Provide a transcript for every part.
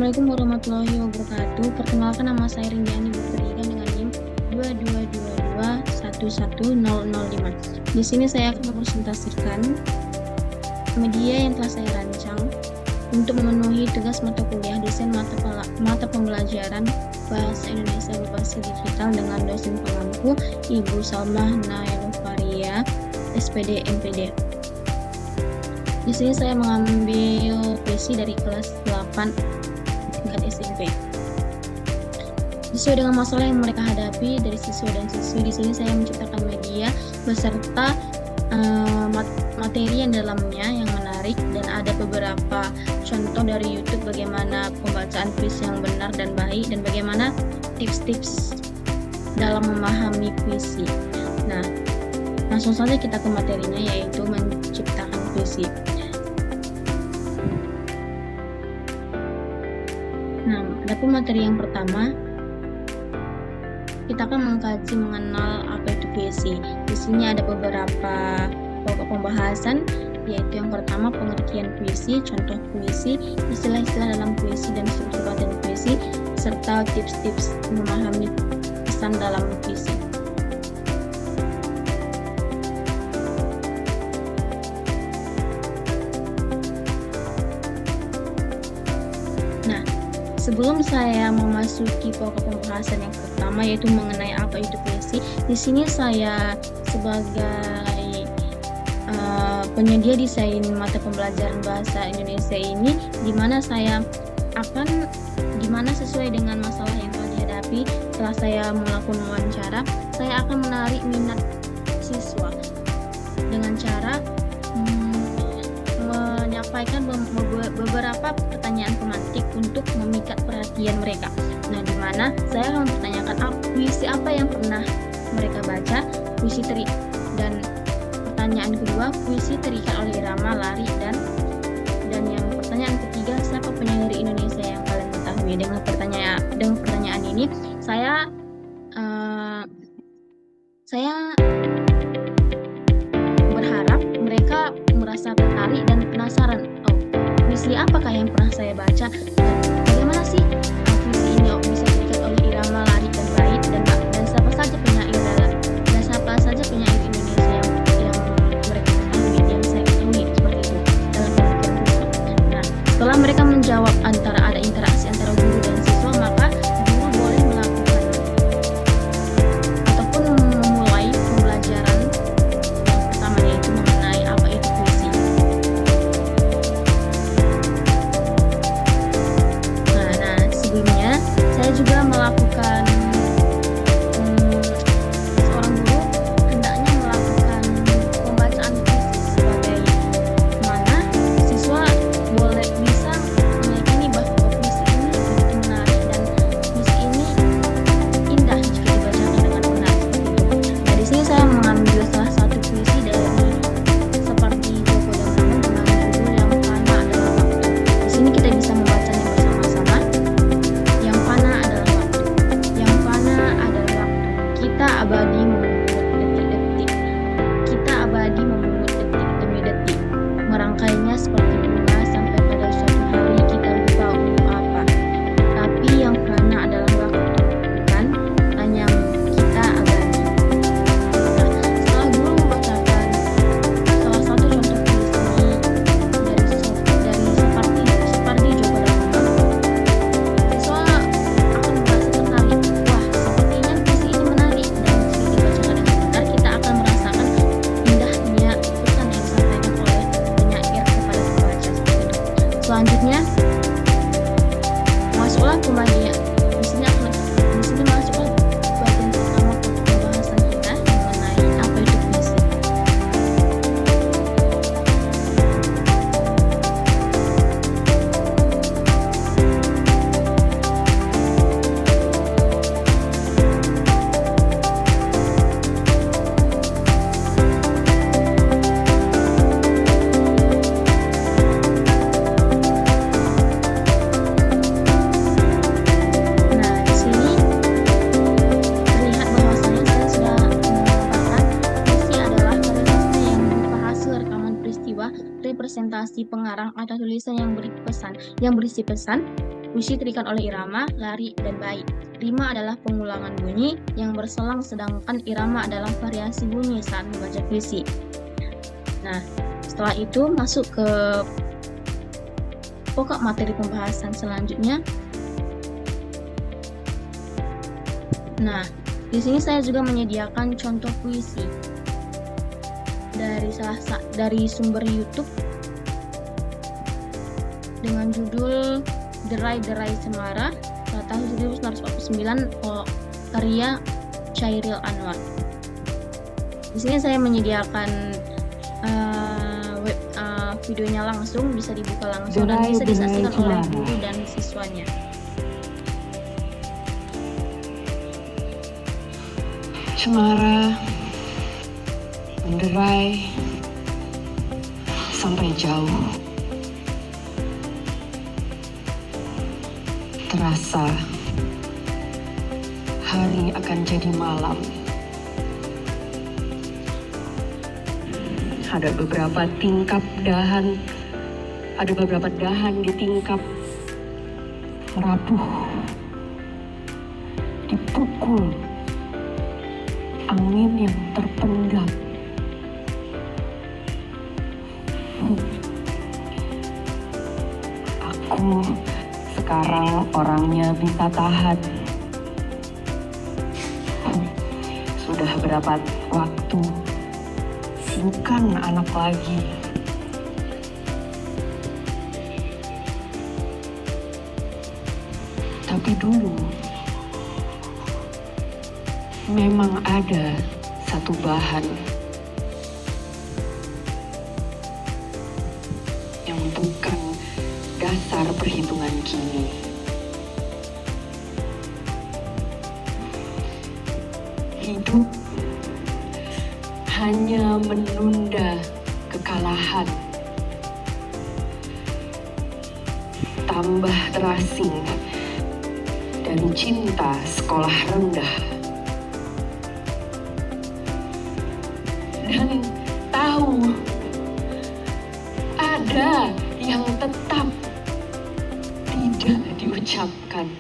Assalamualaikum warahmatullahi wabarakatuh. Perkenalkan, nama saya Rindiani berpendidikan dengan NIM 2222111005. Di sini saya akan mempresentasikan media yang telah saya rancang untuk memenuhi tugas mata kuliah desain mata pembelajaran Bahasa Indonesia berbasis digital dengan dosen pengampu Ibu Salmah Nailufaria, SPD MPD. Di sini saya mengambil puisi dari kelas 8 tingkat SMP. Sesuai dengan masalah yang mereka hadapi dari siswa dan siswi, di sini saya menciptakan media beserta materi yang dalamnya yang menarik, dan ada beberapa contoh dari YouTube bagaimana pembacaan puisi yang benar dan baik, dan bagaimana tips-tips dalam memahami puisi. Nah, langsung saja kita ke materinya, yaitu menciptakan puisi. Nah, adapun materi yang pertama, kita akan mengkaji mengenal apa itu puisi. Di sini ada beberapa pokok pembahasan, yaitu yang pertama pengertian puisi, contoh puisi, istilah-istilah dalam puisi dan struktur badan puisi, serta tips-tips memahami pesan dalam puisi. Nah, sebelum saya memasuki pokok pembahasan yang pertama, yaitu mengenai apa itu puisi, di sini saya sebagai penyedia desain mata pembelajaran bahasa Indonesia ini, di mana saya akan, sesuai dengan masalah yang telah dihadapi, setelah saya melakukan wawancara, saya akan menarik minat siswa dengan cara menyampaikan beberapa pertanyaan pemantik untuk memikat perhatian mereka. Nah, di mana saya akan mempertanyakan puisi apa yang pernah mereka baca, dan pertanyaan kedua, puisi terikat oleh irama, lari, dan yang pertanyaan ketiga, siapa penyair Indonesia yang kalian ketahui. Dengan pertanyaan ini saya berharap mereka merasa tertarik dan penasaran, puisi apakah yang pernah saya baca, dan bagaimana sih puisi ini bisa terikat oleh irama, lari, dan bait, dan siapa saja penyair Indonesia yang mereka ketahui, yang saya ketahui, seperti itu dalam pemikiran siswa. Nah, setelah mereka menjawab antara ada interaksi antara guru dan siswa, maka guru boleh melakukan ataupun memulai pembelajaran yang pertama, yaitu mengenai apa itu puisi. Nah, sebelumnya saya juga melakukan seorang guru hendaknya melakukan pembacaan puisi, sebagai mana siswa boleh bisa meyakini bahwa puisi ini begitu menarik dan puisi ini indah jika dibacakan dengan benar, seperti itu. Nah, di sini saya mengambil salah satu puisi dari seperti Joko Damono dengan judul Yang Fana Adalah Waktu. Di sini kita bisa membacanya bersama-sama. Yang fana adalah waktu, yang fana adalah waktu. Kita abadi memungut detik-detik, kita abadi memungut detik demi detik, merangkainya seperti bunga sampai pada suatu hari kita lupa untuk apa. Tapi yang fana adalah waktu, bukan hanya kita abadi. Nah, setelah guru membacakan salah satu contoh puisi dari seperti Joko Damono, siswa akan merasa tertarik. Wah, sepertinya puisi ini menarik, dan jika dibacakan dengan benar, kita akan merasakan indahnya pesan yang disampaikan oleh penyair kepada pembaca, seperti itu. Selanjutnya, masuklah ke bagian di sini masuklah bagian pertama pembahasan kita mengenai apa itu puisi. Nah, di sini terlihat bahwasanya saya sudah mengatakan puisi adalah karya sastra yang berupa hasil rekaman peristiwa, representasi, pengarang, atau tulisan yang berisi pesan puisi terikat oleh irama, lari, dan bait. Rima adalah pengulangan bunyi yang berselang, sedangkan irama adalah variasi bunyi saat membaca puisi. Nah, setelah itu masuk ke pokok materi pembahasan selanjutnya. Nah, di sini saya juga menyediakan contoh puisi dari sumber YouTube dengan judul Derai-Derai Cemara tahun 1949 karya Chairil Anwar. Di sini saya menyediakan videonya langsung, bisa dibuka langsung dan bisa disaksikan oleh guru dan siswanya. Cemara menderai sampai jauh, terasa hari akan jadi malam. Ada beberapa dahan di tingkap rapuh, dipukul angin yang terpendam. Aku sekarang orangnya bisa tahan. Sudah berapa waktu bukan anak lagi. Tapi dulu memang ada satu bahan yang bukan dasar perhitungan kini. Hidup hanya menunda kekalahan, tambah terasing dari cinta sekolah rendah, dan tahu ada yang tetap tidak diucapkan.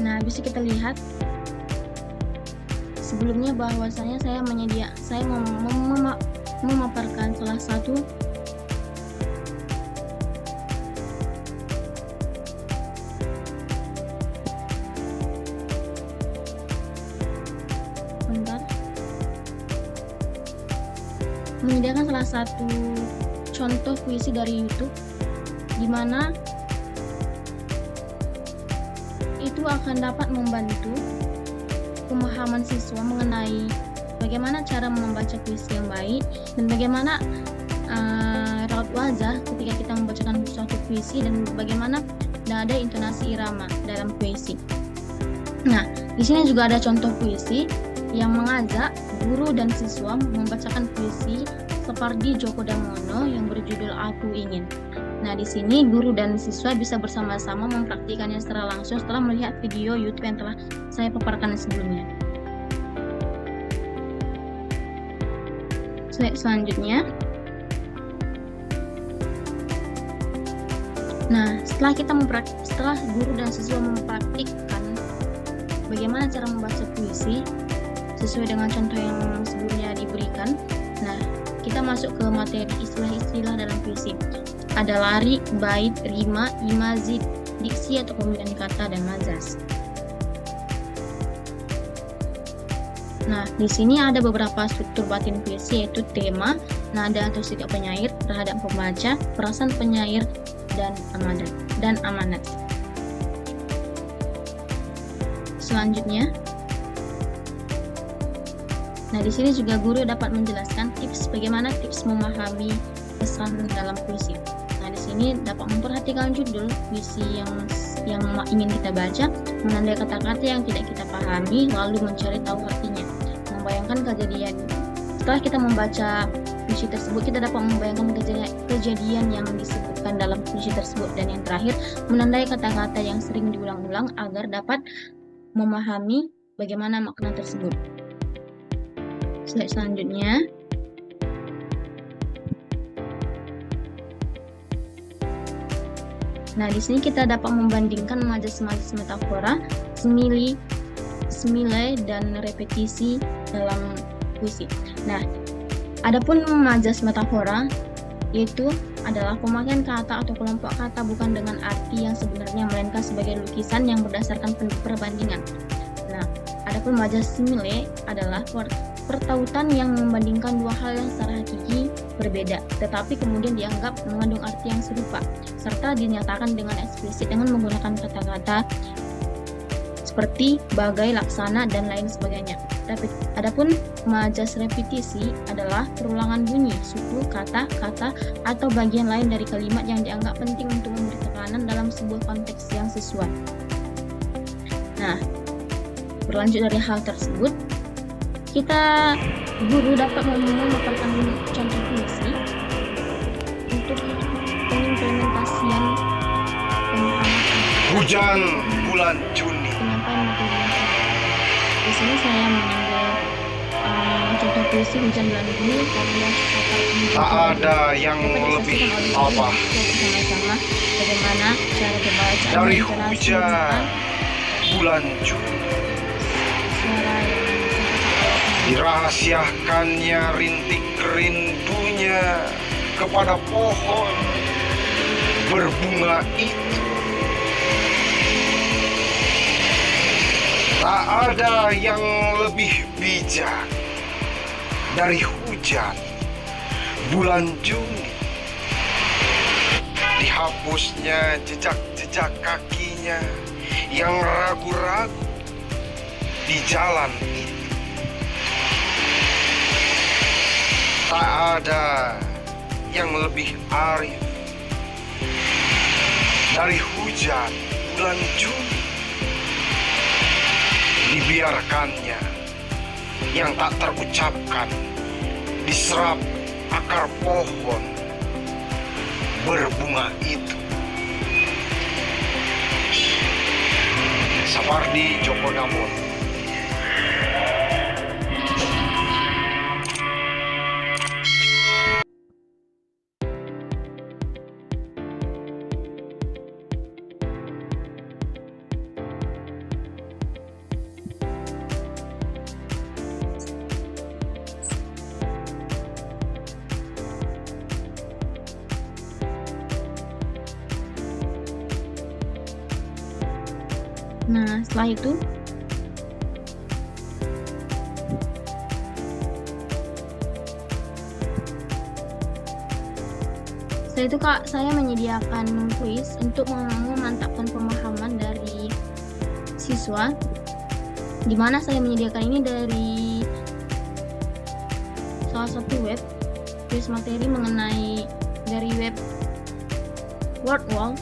Nah, bisa kita lihat sebelumnya bahwasanya saya memaparkan salah satu contoh puisi dari YouTube, di mana itu akan dapat membantu pemahaman siswa mengenai bagaimana cara membaca puisi yang baik dan bagaimana raut wajah ketika kita membacakan suatu puisi dan bagaimana nada intonasi irama dalam puisi. Nah, di sini juga ada contoh puisi yang mengajak guru dan siswa membacakan puisi Sapardi Djoko Damono yang berjudul Aku Ingin. Nah, di sini guru dan siswa bisa bersama-sama mempraktikannya secara langsung setelah melihat video YouTube yang telah saya paparkan sebelumnya. Selanjutnya, nah setelah guru dan siswa mempraktikkan bagaimana cara membaca puisi sesuai dengan contoh yang sebelumnya diberikan, nah kita masuk ke materi istilah-istilah dalam puisi. Ada lari, bait, rima, imazid, diksi atau pemilihan kata, dan mazas. Nah, di sini ada beberapa struktur batin puisi, yaitu tema, nada atau sikap penyair terhadap pembaca, perasaan penyair, dan amanat. Selanjutnya, nah di sini juga guru dapat menjelaskan bagaimana tips memahami pesan dalam puisi. Nah, di sini dapat memperhatikan judul puisi yang ingin kita baca, menandai kata-kata yang tidak kita pahami, lalu mencari tahu artinya, membayangkan kejadian. Setelah kita membaca puisi puisi tersebut, kita dapat membayangkan kejadian yang disebutkan dalam puisi tersebut. Dan yang terakhir, menandai kata-kata yang sering diulang-ulang agar dapat memahami bagaimana makna tersebut. Slide selanjutnya. Nah, di sini kita dapat membandingkan majas-majas metafora, simile, dan repetisi dalam puisi. Nah, adapun majas metafora yaitu adalah pemakaian kata atau kelompok kata bukan dengan arti yang sebenarnya, melainkan sebagai lukisan yang berdasarkan perbandingan. Nah, adapun majas simile adalah pertautan yang membandingkan dua hal yang secara hakiki berbeda, tetapi kemudian dianggap mengandung arti yang serupa, serta dinyatakan dengan eksplisit dengan menggunakan kata-kata seperti bagai, laksana, dan lain sebagainya. Adapun majas repetisi adalah perulangan bunyi, suku, kata, atau bagian lain dari kalimat yang dianggap penting untuk memberi tekanan dalam sebuah konteks yang sesuai. Nah, berlanjut dari hal tersebut, guru dapat memaparkan contoh puisi untuk pengimplementasian pemahaman Hujan bulan Juni. penyampaian materi yang sama. Di sini saya mengambil contoh puisi Hujan Bulan Juni karya Tak ada yang lebih apa bersama-sama bagaimana cara pembacaan dari dan cara hujan bulan Juni. suara yang Dirahasiakannya rintik rindunya kepada pohon berbunga itu. Tak ada yang lebih bijak dari hujan bulan Juni. Dihapusnya jejak-jejak kakinya yang ragu-ragu di jalan itu. Tak ada yang lebih arif dari hujan bulan Juni. Dibiarkannya yang tak terucapkan diserap akar pohon berbunga itu. Sapardi Djoko Damono. Nah, setelah itu Kak, saya menyediakan kuis untuk memantapkan pemahaman dari siswa, di mana saya menyediakan ini dari salah satu web, kuis materi mengenai dari web WordWall.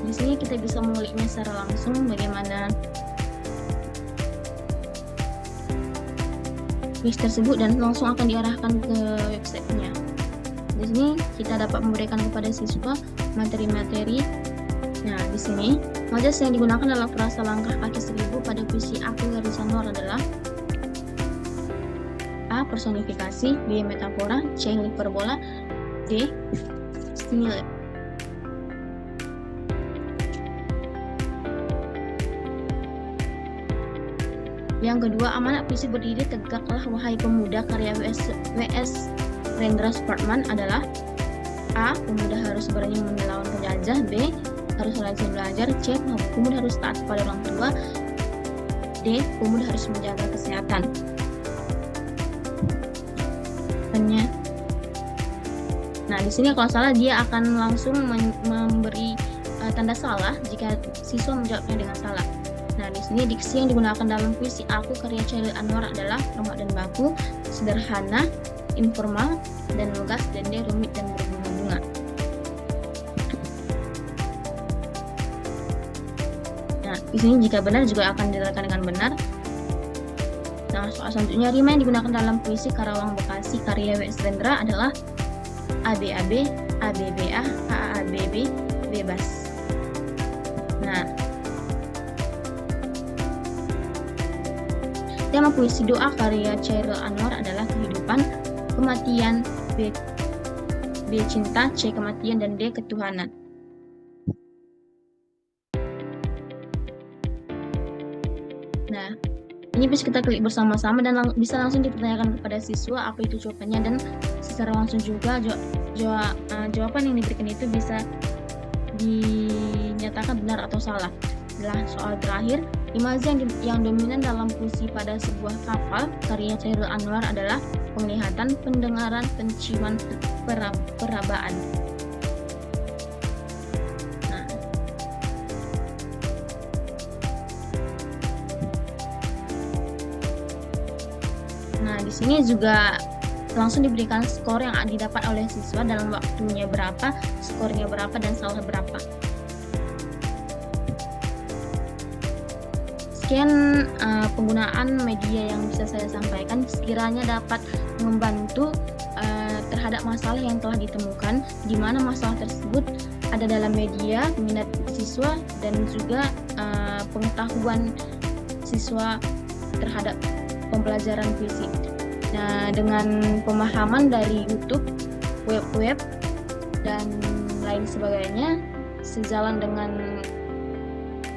Di sini kita bisa menguliknya secara langsung bagaimana kuis tersebut dan langsung akan diarahkan ke websitenya. Di sini kita dapat memberikan kepada siswa materi-materi. Nah, di sini majas yang digunakan dalam frasa langkah kaki 1000 pada puisi Aku Garis Anwar adalah A. Personifikasi, B. Metafora, C. Hiperbola, D. Simile. Yang kedua, amanat puisi berdiri tegaklah wahai pemuda karya W.S. Rendra Supratman adalah A. Pemuda harus berani melawan penjajah, B. Harus rajin belajar, C. Pemuda harus taat pada orang tua, D. Pemuda harus menjaga kesehatan. Nah, di sini kalau salah dia akan langsung memberi tanda salah jika siswa menjawabnya dengan salah. Nah, di sini diksi yang digunakan dalam puisi Aku karya Chairil Anwar adalah lemah dan baku, sederhana, informal, dan lugas, dende, rumit, dan berbunga-bunga. Nah, di sini jika benar juga akan diletakkan dengan benar. Nah, soal selanjutnya, rima yang digunakan dalam puisi Karawang Bekasi karya W. Slendra adalah ABAB, ABBA, AABB, bebas. Nah, tema puisi doa karya Chairul Anwar adalah kehidupan, kematian, B cinta, C kematian, dan D ketuhanan. Nah, ini bisa kita klik bersama-sama dan bisa langsung dipertanyakan kepada siswa apa itu jawabannya, dan secara langsung juga jawaban yang diberikan itu bisa dinyatakan benar atau salah. Adalah soal terakhir, imaji yang dominan dalam puisi Pada Sebuah Kapal karya Chairul Anwar adalah penglihatan, pendengaran, penciuman, perabaan. Nah, di sini juga langsung diberikan skor yang didapat oleh siswa dalam waktunya berapa, skornya berapa, dan salah berapa. Sekian penggunaan media yang bisa saya sampaikan, sekiranya dapat membantu terhadap masalah yang telah ditemukan, di mana masalah tersebut ada dalam media, minat siswa, dan juga pengetahuan siswa terhadap pembelajaran puisi. Nah, dengan pemahaman dari YouTube, web-web, dan lain sebagainya, sejalan dengan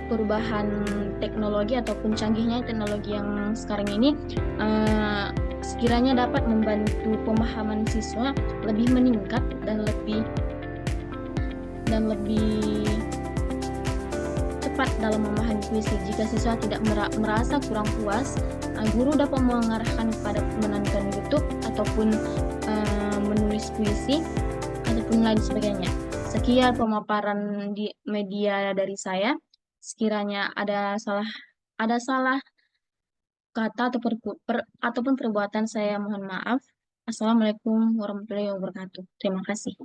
perubahan teknologi ataupun canggihnya teknologi yang sekarang ini, sekiranya dapat membantu pemahaman siswa lebih meningkat dan lebih cepat dalam memahami puisi. Jika siswa tidak merasa kurang puas, guru dapat mengarahkan kepada menonton YouTube ataupun menulis puisi ataupun lain sebagainya. Sekian pemaparan di media dari saya. Sekiranya ada salah kata ataupun perbuatan, saya mohon maaf. Assalamualaikum warahmatullahi wabarakatuh. Terima kasih.